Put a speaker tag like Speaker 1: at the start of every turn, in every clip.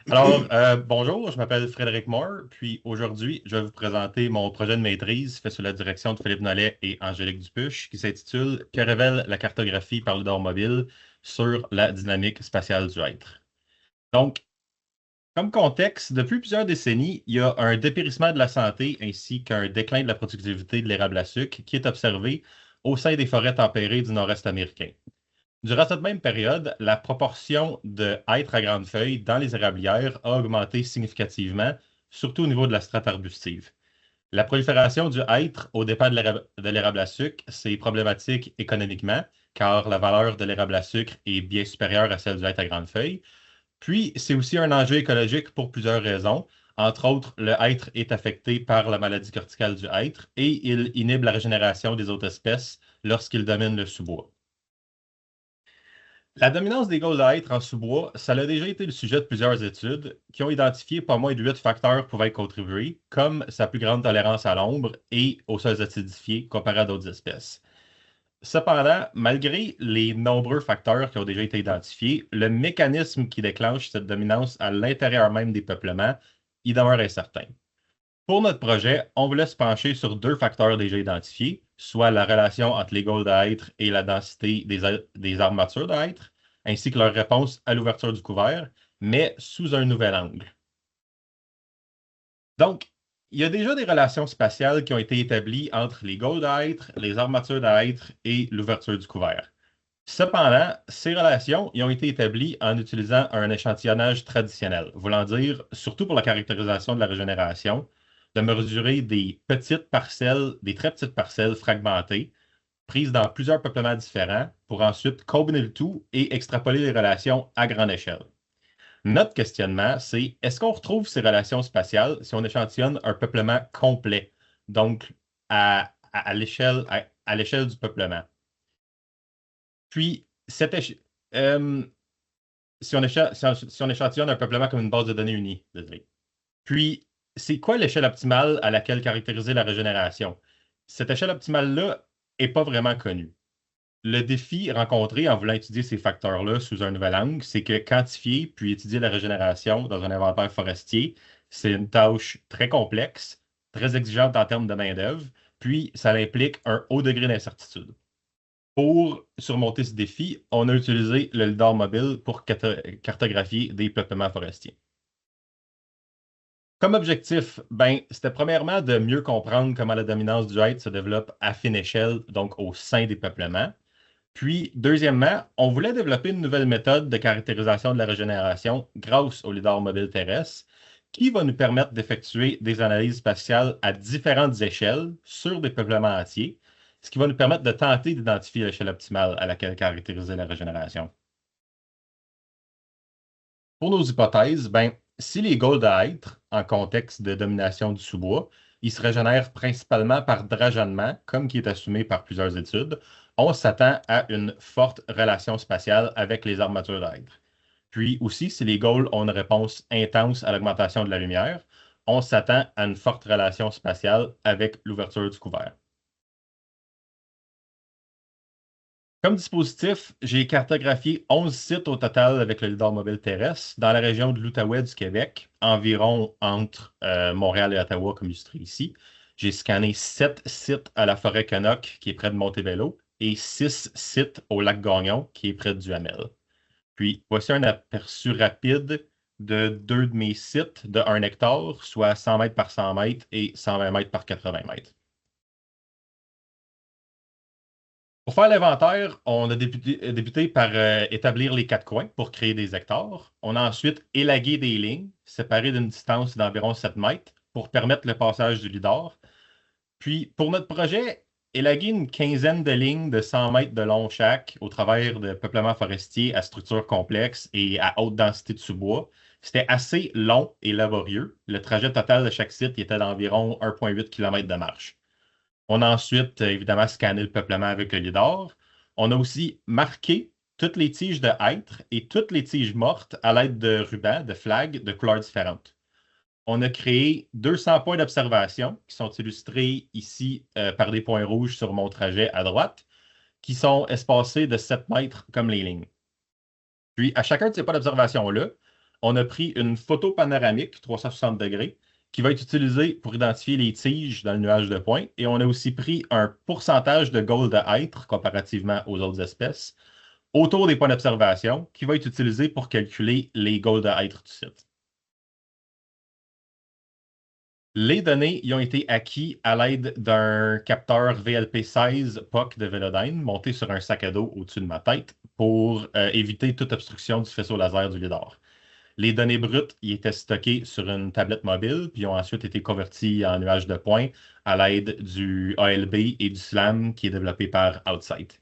Speaker 1: Bonjour, je m'appelle Frédéric Moore, puis aujourd'hui, je vais vous présenter mon projet de maîtrise fait sous la direction de Philippe Nollet et Angélique Dupuche, qui s'intitule Que révèle la cartographie par le mobile sur la dynamique spatiale du être. Donc, comme contexte, depuis plusieurs décennies, il y a un dépérissement de la santé ainsi qu'un déclin de la productivité de l'érable à sucre qui est observé au sein des forêts tempérées du nord-est américain. Durant cette même période, la proportion de hêtres à grandes feuilles dans les érablières a augmenté significativement, surtout au niveau de la strate arbustive. La prolifération du hêtre au départ de l'érable à sucre, c'est problématique économiquement, car la valeur de l'érable à sucre est bien supérieure à celle du hêtre à grandes feuilles. Puis, c'est aussi un enjeu écologique pour plusieurs raisons. Entre autres, le hêtre est affecté par la maladie corticale du hêtre et il inhibe la régénération des autres espèces lorsqu'il domine le sous-bois. La dominance des Golden Hêtre en sous-bois, ça a déjà été le sujet de plusieurs études qui ont identifié pas moins de 8 facteurs pouvant y contribuer, comme sa plus grande tolérance à l'ombre et aux sols acidifiés comparé à d'autres espèces. Cependant, malgré les nombreux facteurs qui ont déjà été identifiés, le mécanisme qui déclenche cette dominance à l'intérieur même des peuplements, il demeure incertain. Pour notre projet, on voulait se pencher sur deux facteurs déjà identifiés, soit la relation entre l'égaux d'être et la densité des armatures d'être, ainsi que leur réponse à l'ouverture du couvert, mais sous un nouvel angle. Donc, il y a déjà des relations spatiales qui ont été établies entre l'égaux d'être, les armatures d'être et l'ouverture du couvert. Cependant, ces relations y ont été établies en utilisant un échantillonnage traditionnel, voulant dire, surtout pour la caractérisation de la régénération, de mesurer des petites parcelles, des très petites parcelles fragmentées, prises dans plusieurs peuplements différents, pour ensuite combiner le tout et extrapoler les relations à grande échelle. Notre questionnement, c'est est-ce qu'on retrouve ces relations spatiales si on échantillonne un peuplement complet, donc à l'échelle à l'échelle du peuplement? Puis, euh, si on échantillonne un peuplement comme une base de données unie, désolé. Puis, c'est quoi l'échelle optimale à laquelle caractériser la régénération? Cette échelle optimale-là n'est pas vraiment connue. Le défi rencontré en voulant étudier ces facteurs-là sous un nouvel angle, c'est que quantifier puis étudier la régénération dans un inventaire forestier, c'est une tâche très complexe, très exigeante en termes de main-d'œuvre, puis ça implique un haut degré d'incertitude. Pour surmonter ce défi, on a utilisé le lidar mobile pour cartographier des peuplements forestiers. Comme objectif, c'était premièrement de mieux comprendre comment la dominance du hêtre se développe à fine échelle, donc au sein des peuplements. Puis, deuxièmement, on voulait développer une nouvelle méthode de caractérisation de la régénération grâce au lidar mobile terrestre, qui va nous permettre d'effectuer des analyses spatiales à différentes échelles sur des peuplements entiers, ce qui va nous permettre de tenter d'identifier l'échelle optimale à laquelle caractériser la régénération. Pour nos hypothèses, si les goldhètres, en contexte de domination du sous-bois, ils se régénèrent principalement par drageonnement, comme qui est assumé par plusieurs études, on s'attend à une forte relation spatiale avec les armatures d'hydre. Puis aussi, si les Gaules ont une réponse intense à l'augmentation de la lumière, on s'attend à une forte relation spatiale avec l'ouverture du couvert. Comme dispositif, j'ai cartographié 11 sites au total avec le lidar mobile terrestre dans la région de l'Outaouais du Québec, environ entre Montréal et Ottawa, comme illustré ici. J'ai scanné 7 sites à la forêt Canoc, qui est près de Montebello, et 6 sites au lac Gagnon, qui est près du Hamel. Puis, voici un aperçu rapide de deux de mes sites de 1 hectare, soit 100 mètres par 100 mètres et 120 mètres par 80 mètres. Pour faire l'inventaire, on a débuté par établir les quatre coins pour créer des hectares. On a ensuite élagué des lignes séparées d'une distance d'environ 7 mètres pour permettre le passage du lidar. Puis, pour notre projet, élaguer une quinzaine de lignes de 100 mètres de long chaque au travers de peuplements forestiers à structure complexe et à haute densité de sous-bois, c'était assez long et laborieux. Le trajet total de chaque site était d'environ 1,8 km de marche. On a ensuite, évidemment, scanné le peuplement avec le lidar. On a aussi marqué toutes les tiges de hêtre et toutes les tiges mortes à l'aide de rubans, de flags de couleurs différentes. On a créé 200 points d'observation qui sont illustrés ici par des points rouges sur mon trajet à droite, qui sont espacés de 7 mètres comme les lignes. Puis, à chacun de ces points d'observation-là, on a pris une photo panoramique 360 degrés qui va être utilisée pour identifier les tiges dans le nuage de points. Et on a aussi pris un pourcentage de gold à hêtre comparativement aux autres espèces autour des points d'observation qui va être utilisé pour calculer les gold à hêtre du site. Les données y ont été acquis à l'aide d'un capteur VLP16 POC de Velodyne monté sur un sac à dos au-dessus de ma tête pour éviter toute obstruction du faisceau laser du lidar. Les données brutes y étaient stockées sur une tablette mobile, puis ont ensuite été converties en nuages de points à l'aide du ALB et du SLAM qui est développé par Outsight.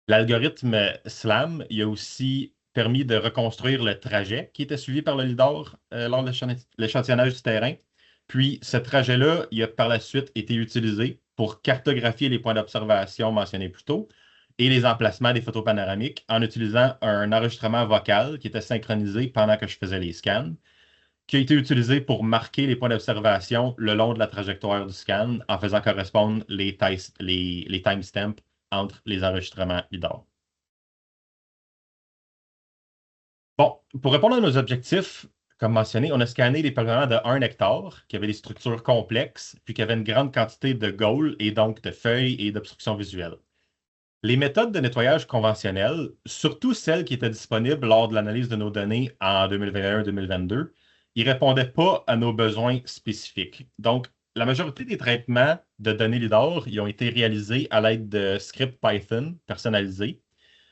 Speaker 1: L'algorithme SLAM il a aussi permis de reconstruire le trajet qui était suivi par le lidar lors de l'échantillonnage du terrain. Puis ce trajet-là, il a par la suite été utilisé pour cartographier les points d'observation mentionnés plus tôt et les emplacements des photos panoramiques en utilisant un enregistrement vocal qui était synchronisé pendant que je faisais les scans, qui a été utilisé pour marquer les points d'observation le long de la trajectoire du scan en faisant correspondre les timestamps entre les enregistrements LIDAR. Bon, pour répondre à nos objectifs, comme mentionné, on a scanné des polymères de 1 hectare qui avaient des structures complexes, puis qui avaient une grande quantité de gaules et donc de feuilles et d'obstructions visuelles. Les méthodes de nettoyage conventionnelles, surtout celles qui étaient disponibles lors de l'analyse de nos données en 2021-2022, ne répondaient pas à nos besoins spécifiques. Donc, la majorité des traitements de données LIDAR ont été réalisés à l'aide de scripts Python personnalisés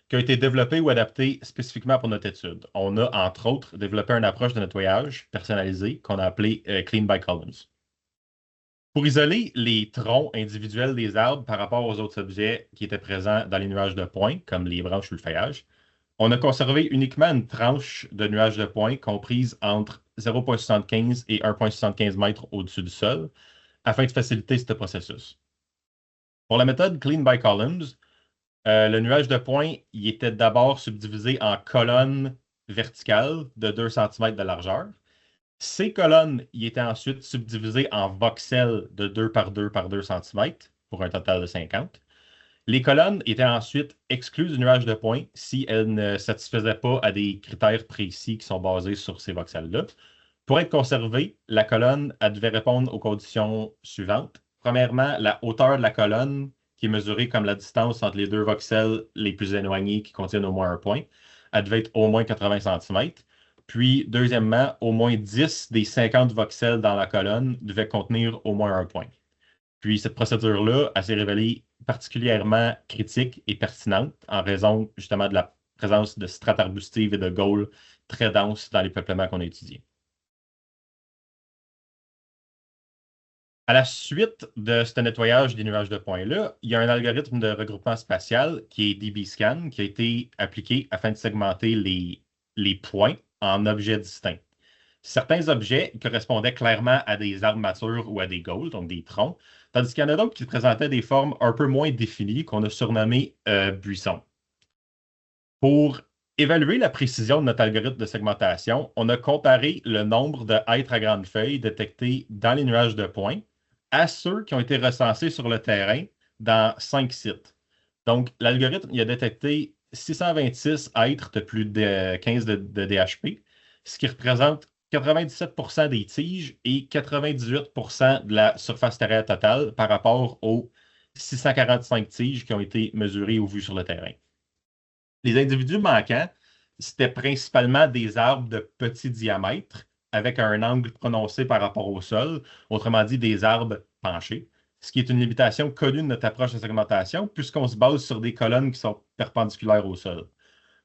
Speaker 1: qui ont été développés ou adaptés spécifiquement pour notre étude. On a, entre autres, développé une approche de nettoyage personnalisée qu'on a appelée Clean by Columns. Pour isoler les troncs individuels des arbres par rapport aux autres objets qui étaient présents dans les nuages de points, comme les branches ou le feuillage, on a conservé uniquement une tranche de nuages de points comprise entre 0,75 et 1,75 mètres au-dessus du sol, afin de faciliter ce processus. Pour la méthode Clean by Columns, le nuage de points il était d'abord subdivisé en colonnes verticales de 2 cm de largeur. Ces colonnes y étaient ensuite subdivisées en voxels de 2 par 2 par 2 cm pour un total de 50. Les colonnes étaient ensuite exclues du nuage de points si elles ne satisfaisaient pas à des critères précis qui sont basés sur ces voxels-là. Pour être conservée, la colonne elle devait répondre aux conditions suivantes. Premièrement, la hauteur de la colonne, qui est mesurée comme la distance entre les deux voxels les plus éloignés qui contiennent au moins un point, elle devait être au moins 80 cm. Puis, deuxièmement, au moins 10 des 50 voxels dans la colonne devaient contenir au moins un point. Puis, cette procédure-là, elle s'est révélée particulièrement critique et pertinente en raison justement de la présence de strates arbustives et de gaules très denses dans les peuplements qu'on a étudiés. À la suite de ce nettoyage des nuages de points-là, il y a un algorithme de regroupement spatial qui est DBScan qui a été appliqué afin de segmenter les points en objets distincts. Certains objets correspondaient clairement à des arbres matures ou à des gaules, donc des troncs, tandis qu'il y en a d'autres qui présentaient des formes un peu moins définies qu'on a surnommées buissons. Pour évaluer la précision de notre algorithme de segmentation, on a comparé le nombre de hêtres à grandes feuilles détectés dans les nuages de points à ceux qui ont été recensés sur le terrain dans 5 sites. Donc, l'algorithme il a détecté 626 hêtres de plus de 15 de DHP, ce qui représente 97% des tiges et 98% de la surface terrestre totale par rapport aux 645 tiges qui ont été mesurées ou vues sur le terrain. Les individus manquants, c'était principalement des arbres de petit diamètre avec un angle prononcé par rapport au sol, autrement dit des arbres penchés, ce qui est une limitation connue de notre approche de segmentation puisqu'on se base sur des colonnes qui sont perpendiculaires au sol.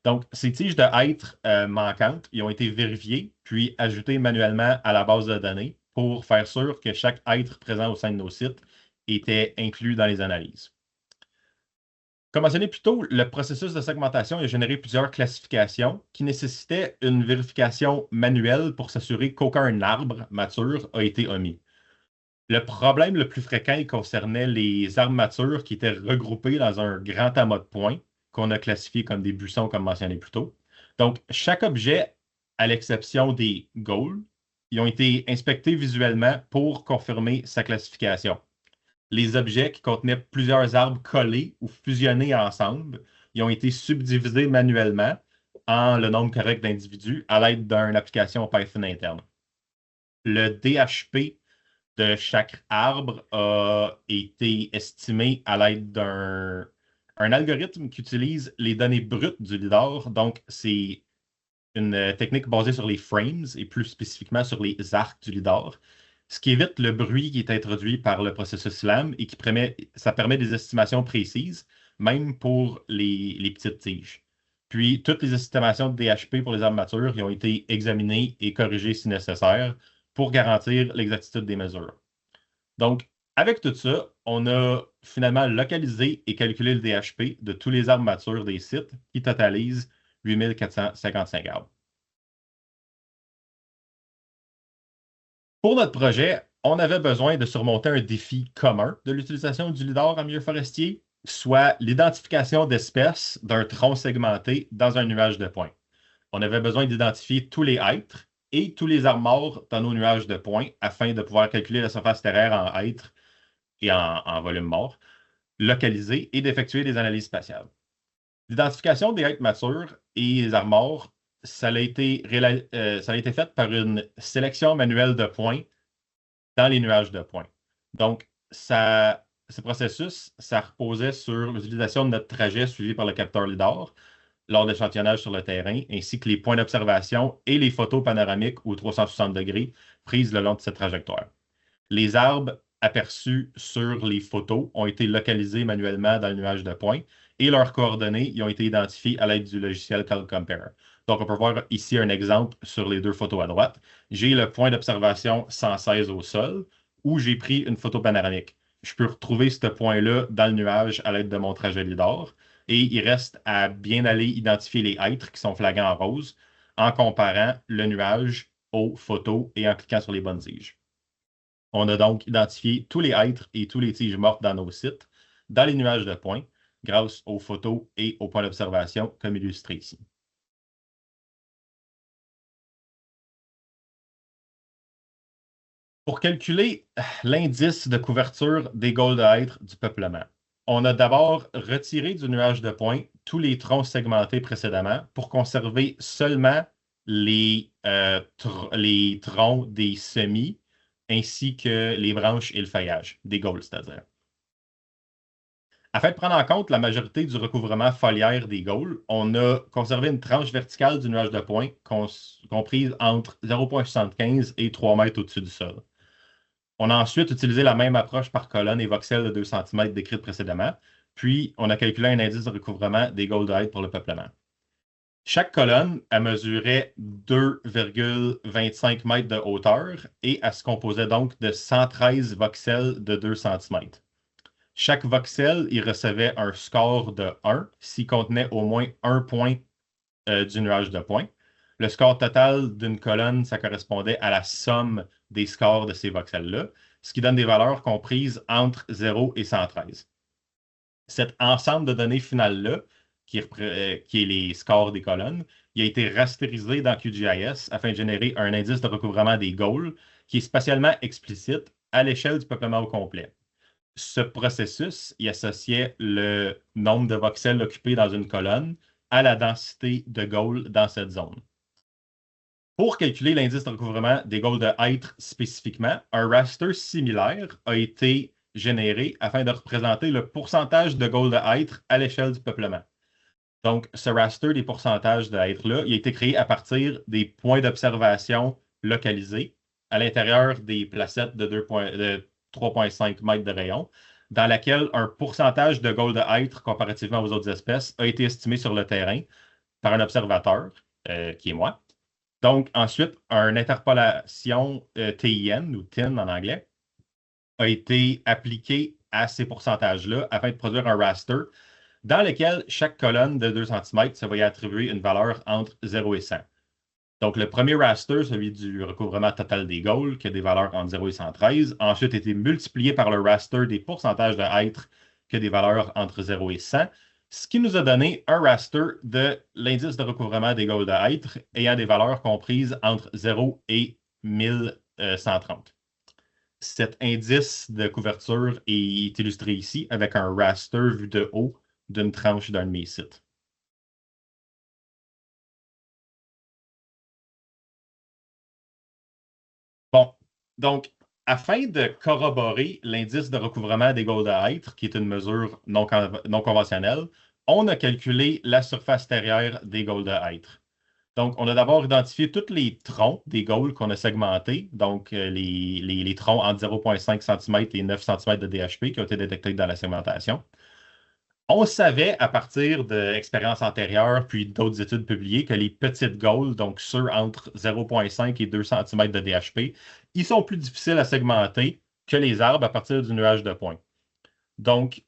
Speaker 1: Donc, ces tiges de hêtres manquantes, ils ont été vérifiées puis ajoutées manuellement à la base de données pour faire sûr que chaque hêtre présent au sein de nos sites était inclus dans les analyses. Comme mentionné plus tôt, le processus de segmentation a généré plusieurs classifications qui nécessitaient une vérification manuelle pour s'assurer qu'aucun arbre mature a été omis. Le problème le plus fréquent concernait les arbres matures qui étaient regroupés dans un grand amas de points qu'on a classifiés comme des buissons, comme mentionné plus tôt. Donc, chaque objet, à l'exception des gaules, ils ont été inspectés visuellement pour confirmer sa classification. Les objets qui contenaient plusieurs arbres collés ou fusionnés ensemble, ils ont été subdivisés manuellement en le nombre correct d'individus à l'aide d'une application Python interne. Le DHP de chaque arbre a été estimé à l'aide d'un algorithme qui utilise les données brutes du lidar. Donc, c'est une technique basée sur les frames et plus spécifiquement sur les arcs du lidar, ce qui évite le bruit qui est introduit par le processus SLAM et ça permet des estimations précises, même pour les petites tiges. Puis, toutes les estimations de DHP pour les arbres matures ont été examinées et corrigées si nécessaire pour garantir l'exactitude des mesures. Donc, avec tout ça, on a finalement localisé et calculé le DHP de tous les arbres matures des sites qui totalisent 8455 arbres. Pour notre projet, on avait besoin de surmonter un défi commun de l'utilisation du lidar en milieu forestier, soit l'identification d'espèces d'un tronc segmenté dans un nuage de points. On avait besoin d'identifier tous les hêtres et tous les arbres morts dans nos nuages de points afin de pouvoir calculer la surface terrestre en hêtres et en volume mort, localiser et d'effectuer des analyses spatiales. L'identification des hêtres matures et des arbres morts, ça a été fait par une sélection manuelle de points dans les nuages de points. Donc, ce processus, ça reposait sur l'utilisation de notre trajet suivi par le capteur LIDAR lors de l'échantillonnage sur le terrain, ainsi que les points d'observation et les photos panoramiques aux 360 degrés prises le long de cette trajectoire. Les arbres aperçus sur les photos ont été localisés manuellement dans le nuage de points et leurs coordonnées y ont été identifiées à l'aide du logiciel CalCompare. Donc, on peut voir ici un exemple sur les deux photos à droite. J'ai le point d'observation 116 au sol où j'ai pris une photo panoramique. Je peux retrouver ce point-là dans le nuage à l'aide de mon trajet LIDAR et il reste à bien aller identifier les hêtres qui sont flagués en rose en comparant le nuage aux photos et en cliquant sur les bonnes tiges. On a donc identifié tous les hêtres et tous les tiges mortes dans nos sites, dans les nuages de points, grâce aux photos et aux points d'observation, comme illustré ici. Pour calculer l'indice de couverture des geôles de hêtres du peuplement, on a d'abord retiré du nuage de points tous les troncs segmentés précédemment pour conserver seulement les troncs des semis ainsi que les branches et le feuillage, des geôles, c'est-à-dire. Afin de prendre en compte la majorité du recouvrement foliaire des geôles, on a conservé une tranche verticale du nuage de points comprise entre 0,75 et 3 mètres au-dessus du sol. On a ensuite utilisé la même approche par colonne et voxel de 2 cm décrite précédemment, puis on a calculé un indice de recouvrement des geôles de hêtres pour le peuplement. Chaque colonne, elle mesurait 2,25 mètres de hauteur et elle se composait donc de 113 voxels de 2 cm. Chaque voxel, il recevait un score de 1 s'il contenait au moins un point du nuage de points. Le score total d'une colonne, ça correspondait à la somme des scores de ces voxels-là, ce qui donne des valeurs comprises entre 0 et 113. Cet ensemble de données finales-là, qui est les scores des colonnes, il a été rasterisé dans QGIS afin de générer un indice de recouvrement des geôles qui est spatialement explicite à l'échelle du peuplement au complet. Ce processus, il associait le nombre de voxels occupés dans une colonne à la densité de geôles dans cette zone. Pour calculer l'indice de recouvrement des geôles de hêtres spécifiquement, un raster similaire a été généré afin de représenter le pourcentage de geôles de hêtres à l'échelle du peuplement. Donc, ce raster des pourcentages de hêtres-là, il a été créé à partir des points d'observation localisés à l'intérieur des placettes de 3,5 mètres de rayon, dans laquelle un pourcentage de geôles de hêtres comparativement aux autres espèces a été estimé sur le terrain par un observateur, qui est moi. Donc, ensuite, une interpolation TIN, ou TIN en anglais, a été appliquée à ces pourcentages-là afin de produire un raster dans lequel chaque colonne de 2 cm se voyait attribuer une valeur entre 0 et 100. Donc, le premier raster, celui du recouvrement total des geôles, qui a des valeurs entre 0 et 113, a ensuite été multiplié par le raster des pourcentages de hêtres, qui a des valeurs entre 0 et 100, ce qui nous a donné un raster de l'indice de recouvrement des geôles de hêtres ayant des valeurs comprises entre 0 et 1130. Cet indice de couverture est illustré ici avec un raster vu de haut d'une tranche d'un de mes sites. Donc, afin de corroborer l'indice de recouvrement des Golden hêtres, qui est une mesure non conventionnelle, on a calculé la surface terrière des Golden hêtres. Donc, on a d'abord identifié tous les troncs des Gaules qu'on a segmentés, donc les troncs entre 0,5 cm et 9 cm de DHP qui ont été détectés dans la segmentation. On savait à partir d'expériences antérieures puis d'autres études publiées que les petites Gaules, donc ceux entre 0,5 et 2 cm de DHP, ils sont plus difficiles à segmenter que les arbres à partir du nuage de points. Donc,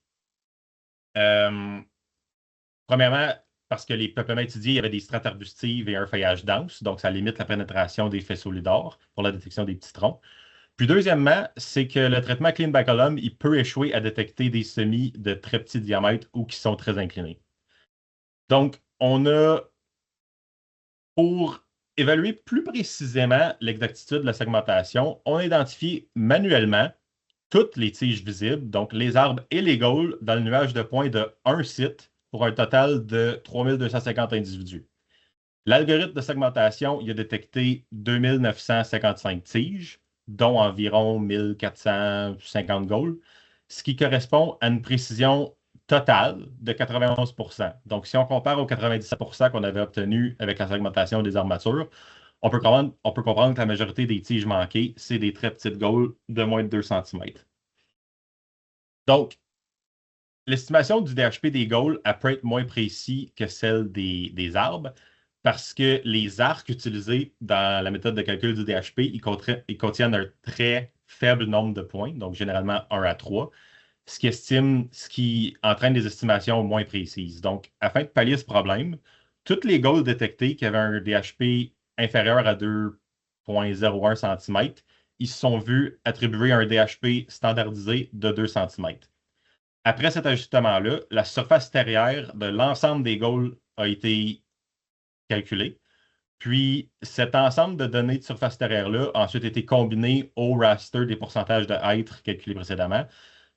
Speaker 1: premièrement, parce que les peuplements étudiés, il y avait des strates arbustives et un feuillage dense, donc ça limite la pénétration des faisceaux lidars pour la détection des petits troncs. Puis deuxièmement, c'est que le traitement clean by column, il peut échouer à détecter des semis de très petits diamètres ou qui sont très inclinés. Donc, on a, pour évaluer plus précisément l'exactitude de la segmentation, on a identifié manuellement toutes les tiges visibles, donc les arbres et les Gaules, dans le nuage de points de un site pour un total de 3250 individus. L'algorithme de segmentation, il a détecté 2955 tiges, dont environ 1450 Gaules, ce qui correspond à une précision totale de 91 %. Donc, si on compare aux 97 % qu'on avait obtenus avec la segmentation des arbres matures, on peut comprendre que la majorité des tiges manquées, c'est des très petites Gaules de moins de 2 cm. Donc, l'estimation du DHP des Gaules elle peut être moins précise que celle des arbres parce que les arcs utilisés dans la méthode de calcul du DHP, ils contiennent un très faible nombre de points, donc généralement 1 à 3, ce qui entraîne des estimations moins précises. Donc, afin de pallier ce problème, toutes les Gaules détectées qui avaient un DHP inférieur à 2,01 cm, ils se sont vus attribuer un DHP standardisé de 2 cm. Après cet ajustement-là, la surface terrière de l'ensemble des Gaules a été calculée. Puis, cet ensemble de données de surface terrière-là a ensuite été combiné au raster des pourcentages de hêtres calculés précédemment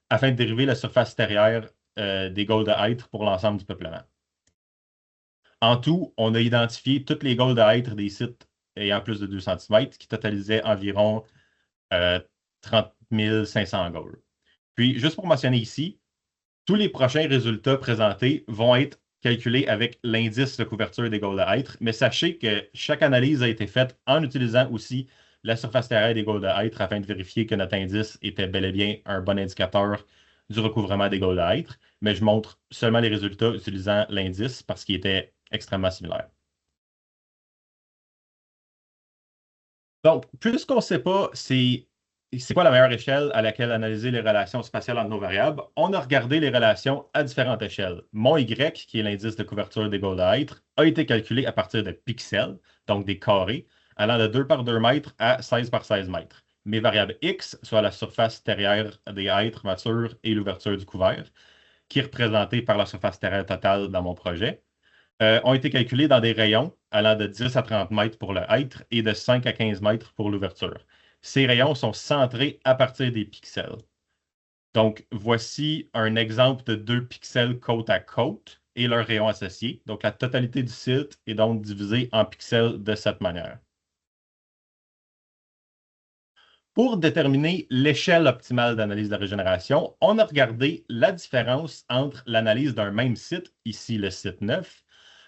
Speaker 1: afin de dériver la surface terrière des Gaules de hêtres pour l'ensemble du peuplement. En tout, on a identifié toutes les Gaules de hêtres des sites ayant plus de 2 cm qui totalisaient environ 30 500 Gaules. Puis, juste pour mentionner ici, tous les prochains résultats présentés vont être calculés avec l'indice de couverture des Gaules de hêtres, mais sachez que chaque analyse a été faite en utilisant aussi la surface terrière des Gaules de hêtres afin de vérifier que notre indice était bel et bien un bon indicateur du recouvrement des Gaules de hêtres, mais je montre seulement les résultats utilisant l'indice parce qu'il était extrêmement similaire. Donc, puisqu'on ne sait pas c'est quoi la meilleure échelle à laquelle analyser les relations spatiales entre nos variables, on a regardé les relations à différentes échelles. Mon Y, qui est l'indice de couverture des Gaules de hêtres, a été calculé à partir de pixels, donc des carrés, allant de 2 par 2 mètres à 16 par 16 mètres. Mes variables X, soit la surface terrière des hêtres matures et l'ouverture du couvert, qui est représentée par la surface terrière totale dans mon projet, ont été calculés dans des rayons allant de 10 à 30 mètres pour le hêtre et de 5 à 15 mètres pour l'ouverture. Ces rayons sont centrés à partir des pixels. Donc, voici un exemple de 2 pixels côte à côte et leurs rayons associés. Donc, la totalité du site est donc divisée en pixels de cette manière. Pour déterminer l'échelle optimale d'analyse de la régénération, on a regardé la différence entre l'analyse d'un même site, ici le site 9,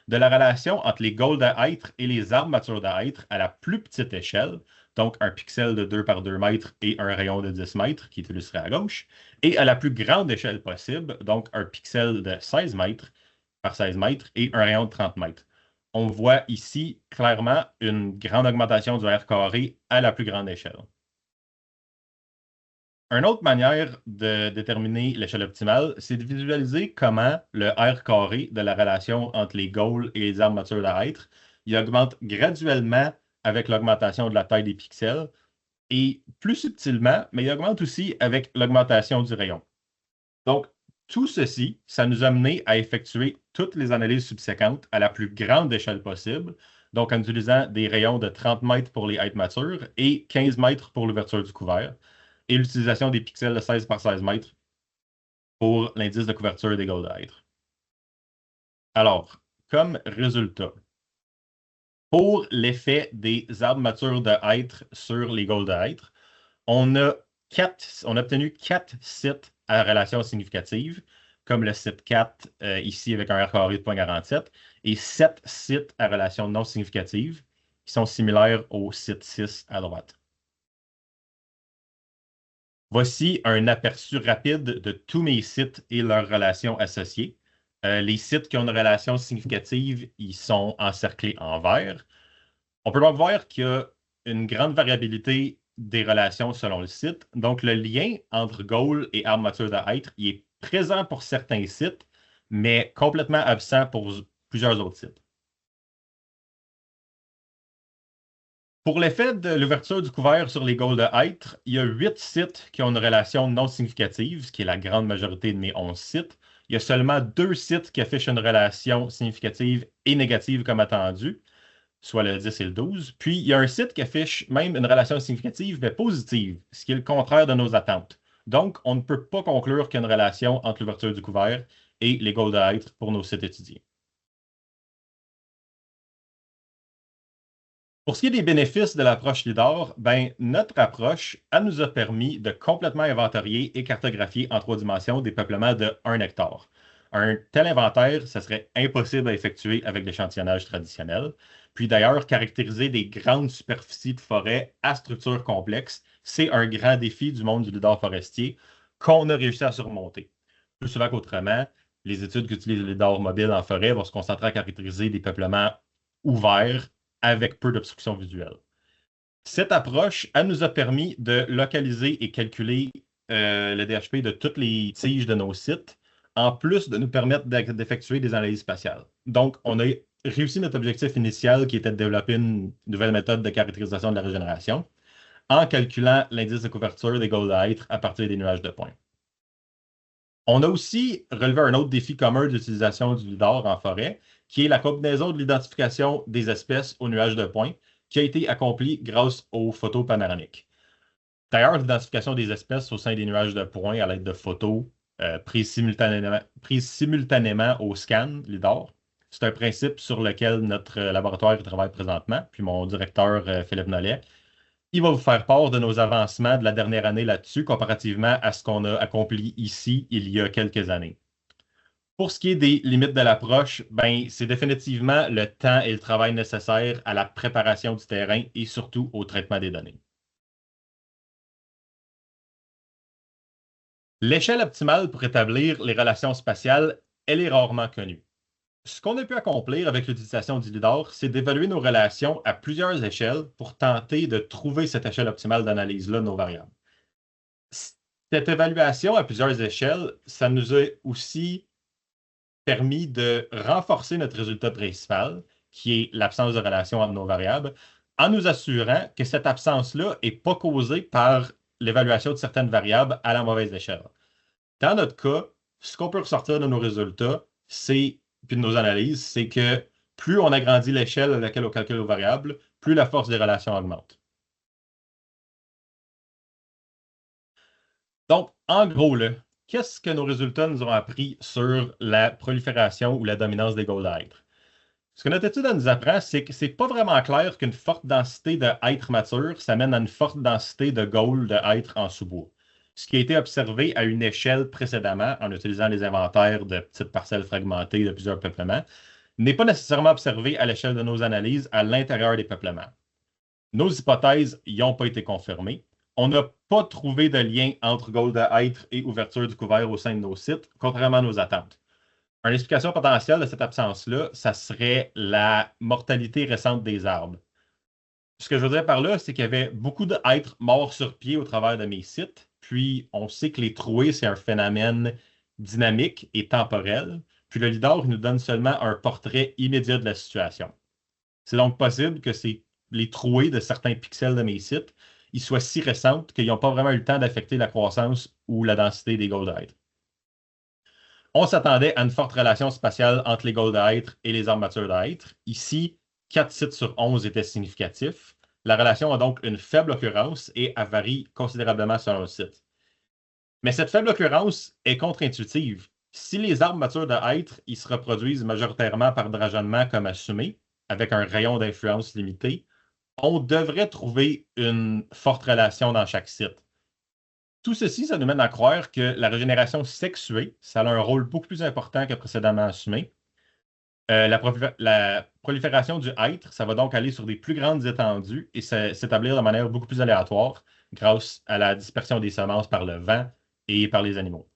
Speaker 1: de la relation entre les Gaules de hêtres et les arbres matures de hêtres à la plus petite échelle, donc un pixel de 2 par 2 mètres et un rayon de 10 mètres qui est illustré à gauche, et à la plus grande échelle possible, donc un pixel de 16 mètres par 16 mètres et un rayon de 30 mètres. On voit ici clairement une grande augmentation du R carré à la plus grande échelle. Une autre manière de déterminer l'échelle optimale, c'est de visualiser comment le R carré de la relation entre les Gaules et les arbres matures de hêtres, il augmente graduellement avec l'augmentation de la taille des pixels et plus subtilement, mais il augmente aussi avec l'augmentation du rayon. Donc, tout ceci, ça nous a mené à effectuer toutes les analyses subséquentes à la plus grande échelle possible, donc en utilisant des rayons de 30 mètres pour les hêtres matures et 15 mètres pour l'ouverture du couvert et l'utilisation des pixels de 16 par 16 mètres pour l'indice de couverture des Gaules de hêtres. Alors, comme résultat, pour l'effet des arbres matures de hêtres sur les Gaules de hêtres, on a obtenu 4 sites à relation significative, comme le site 4 ici avec un R carré de 0.47, et 7 sites à relation non significative qui sont similaires au site 6 à droite. Voici un aperçu rapide de tous mes sites et leurs relations associées. Les sites qui ont une relation significative, ils sont encerclés en vert. On peut donc voir qu'il y a une grande variabilité des relations selon le site. Donc, le lien entre goal et arme mature d'être, il est présent pour certains sites, mais complètement absent pour plusieurs autres sites. Pour l'effet de l'ouverture du couvert sur les goals de être, il y a 8 sites qui ont une relation non significative, ce qui est la grande majorité de mes 11 sites. Il y a seulement 2 sites qui affichent une relation significative et négative comme attendu, soit le 10 et le 12. Puis, il y a un site qui affiche même une relation significative, mais positive, ce qui est le contraire de nos attentes. Donc, on ne peut pas conclure qu'il y a une relation entre l'ouverture du couvert et les goals de être pour nos sites étudiés. Pour ce qui est des bénéfices de l'approche LIDAR, ben, notre approche, elle nous a permis de complètement inventorier et cartographier en 3 dimensions des peuplements de 1 hectare. Un tel inventaire, ça serait impossible à effectuer avec l'échantillonnage traditionnel. Puis d'ailleurs, caractériser des grandes superficies de forêt à structure complexe, c'est un grand défi du monde du LIDAR forestier qu'on a réussi à surmonter. Plus souvent qu'autrement, les études qui utilisent le LIDAR mobile en forêt vont se concentrer à caractériser des peuplements ouverts avec peu d'obstruction visuelle. Cette approche, elle nous a permis de localiser et calculer le DHP de toutes les tiges de nos sites, en plus de nous permettre d'effectuer des analyses spatiales. Donc, on a réussi notre objectif initial qui était de développer une nouvelle méthode de caractérisation de la régénération en calculant l'indice de couverture des goals à être à partir des nuages de points. On a aussi relevé un autre défi commun d'utilisation du LIDAR en forêt, qui est la combinaison de l'identification des espèces aux nuages de points, qui a été accomplie grâce aux photos panoramiques. D'ailleurs, l'identification des espèces au sein des nuages de points à l'aide de photos prises simultanément au scan LIDAR, c'est un principe sur lequel notre laboratoire travaille présentement, puis mon directeur Philippe Nollet. Il va vous faire part de nos avancements de la dernière année là-dessus, comparativement à ce qu'on a accompli ici il y a quelques années. Pour ce qui est des limites de l'approche, ben, c'est définitivement le temps et le travail nécessaires à la préparation du terrain et surtout au traitement des données. L'échelle optimale pour établir les relations spatiales, elle est rarement connue. Ce qu'on a pu accomplir avec l'utilisation du LIDAR, c'est d'évaluer nos relations à plusieurs échelles pour tenter de trouver cette échelle optimale d'analyse-là de nos variables. Cette évaluation à plusieurs échelles, ça nous a aussi permis de renforcer notre résultat principal, qui est l'absence de relation entre nos variables, en nous assurant que cette absence-là n'est pas causée par l'évaluation de certaines variables à la mauvaise échelle. Dans notre cas, ce qu'on peut ressortir de nos résultats, puis de nos analyses, c'est que plus on agrandit l'échelle à laquelle on calcule nos variables, plus la force des relations augmente. Donc, en gros, qu'est-ce que nos résultats nous ont appris sur la prolifération ou la dominance des goals d'être? Ce que notre étude nous apprend, c'est que c'est pas vraiment clair qu'une forte densité de être mature, ça mène à une forte densité de goals de être en sous-bois. Ce qui a été observé à une échelle précédemment, en utilisant les inventaires de petites parcelles fragmentées de plusieurs peuplements, n'est pas nécessairement observé à l'échelle de nos analyses à l'intérieur des peuplements. Nos hypothèses n'y ont pas été confirmées. On n'a pas trouvé de lien entre goal de être et ouverture du couvert au sein de nos sites, contrairement à nos attentes. Une explication potentielle de cette absence-là, ça serait la mortalité récente des arbres. Ce que je veux dire par là, c'est qu'il y avait beaucoup d'êtres morts sur pied au travers de mes sites. Puis, on sait que les trouées, c'est un phénomène dynamique et temporel. Puis, le LIDAR nous donne seulement un portrait immédiat de la situation. C'est donc possible que les trouées de certains pixels de mes sites ils soient si récentes qu'ils n'ont pas vraiment eu le temps d'affecter la croissance ou la densité des goals d'être. On s'attendait à une forte relation spatiale entre les goals d'être et les armes matures d'être. Ici, 4 sites sur 11 étaient significatifs. La relation a donc une faible occurrence et elle varie considérablement selon le site. Mais cette faible occurrence est contre-intuitive. Si les arbres matures d'être ils se reproduisent majoritairement par drageonnement comme assumé, avec un rayon d'influence limité, on devrait trouver une forte relation dans chaque site. Tout ceci, ça nous mène à croire que la régénération sexuée, ça a un rôle beaucoup plus important que précédemment assumé. La prolifération du être, ça va donc aller sur des plus grandes étendues et s'établir de manière beaucoup plus aléatoire grâce à la dispersion des semences par le vent et par les animaux.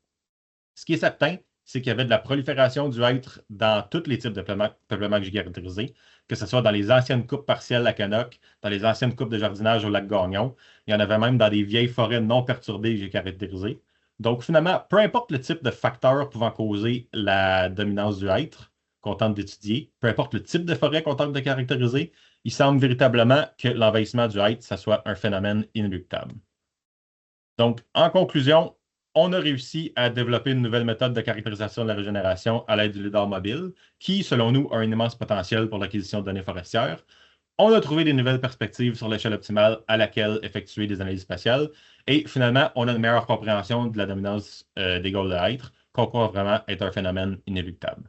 Speaker 1: Ce qui est certain, c'est qu'il y avait de la prolifération du être dans tous les types de peuplement que j'ai caractérisés, que ce soit dans les anciennes coupes partielles à Canoc, dans les anciennes coupes de jardinage au lac Gagnon. Il y en avait même dans des vieilles forêts non perturbées que j'ai caractérisées. Donc, finalement, peu importe le type de facteur pouvant causer la dominance du être qu'on tente d'étudier, peu importe le type de forêt qu'on tente de caractériser, il semble véritablement que l'envahissement du être, ça soit un phénomène inéluctable. Donc, en conclusion, on a réussi à développer une nouvelle méthode de caractérisation de la régénération à l'aide du lidar mobile, qui, selon nous, a un immense potentiel pour l'acquisition de données forestières. On a trouvé des nouvelles perspectives sur l'échelle optimale à laquelle effectuer des analyses spatiales. Et finalement, on a une meilleure compréhension de la dominance des Golden Hydra, qu'on croit vraiment être un phénomène inéluctable.